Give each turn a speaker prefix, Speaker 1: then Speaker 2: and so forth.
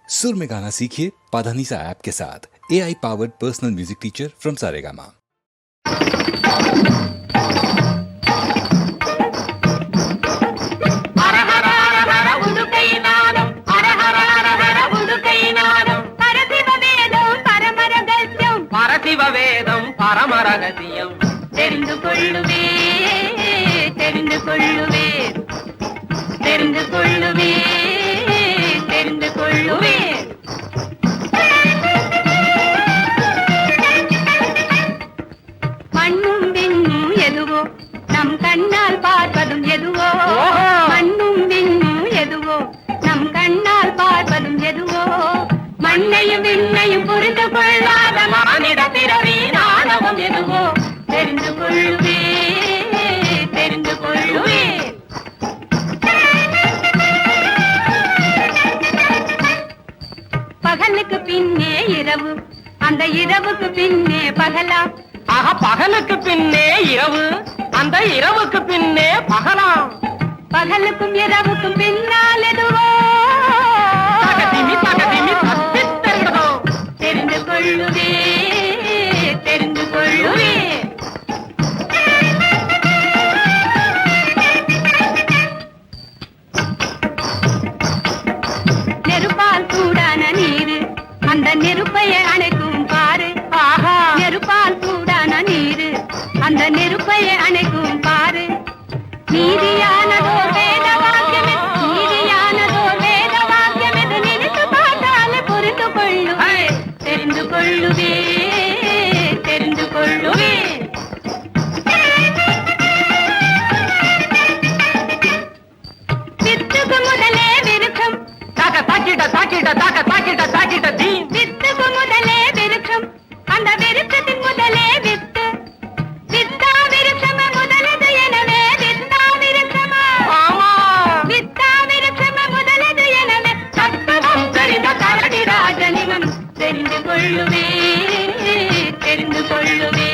Speaker 1: सुर में गाना सीखिए पाधानीसा ऐप के साथ। AI powered personal music teacher from Saregama.
Speaker 2: பரசிவவேதம் பரமரகசியம் தெரிந்து கொள்ளுவே தெரிந்து கொள்ளுவே தெரிந்து கொள்ளுவே தெரிந்து கொள்ளுவே மண்ணும் விண்ணும் எதுவோ நம் கண்ணால் பார்ப்பதும் எதுவோ மண்ணும் விண்ணும் எதுவோ நம் கண்ணால் பார்ப்பதும் எதுவோ மண்ணையும் விண்ணையும் புரிந்து கொள்ளாத மானிட பிறவி நாணவம் எதுவோ தெரிந்து கொள்ளுவே தெரிந்து கொள்ளுவே பகலுக்கு பின்னே இரவு அந்த இரவுக்கு பின்னே பகலா ஆக பகலுக்கு பின்னே இரவு அந்த இரவுக்கு பின்னே பகலா பகலுக்கும் இரவுக்கும் பின்னால் எதுவோ தெரிந்து கொள்ளுவே தெரிந்து கொள்ளுவே நெருப்பால் சூடான நீரு அந்த நெருப்பைய அணைக்கும் பாரு நெருப்பால் சூடான நீரு அந்த நெருப்பைய அணைக்கும் பாரு நீதியானதோ வேத வாக்கியம் நீதியானதோ வேத வாக்கியம் எது நினைத்து பார்த்தாலே புரிந்து கொள்ளுவே தெரிந்து கொள்ளுவே தெரிந்து கொள்ளுவே வித்துக்கு முதலே விருக்கம் தாக்க தாக்கிட்ட தாக்கிட்ட தாக்க தாக்கிட்ட தாக்கிட்ட தீ வித்துக்கு முதலே விருக்கம் அந்த விருக்கத்தின் முதலே வித்து வித்தா விருக்கம முதலது எனவே வித்தா விருக்கமா ஆமா வித்தா விருக்கம முதலது எனவே தத்துவம் தெரிந்த கரடி ராஜனிவன் தெரிந்து கொள்ளுவே தெரிந்து கொள்ளுவே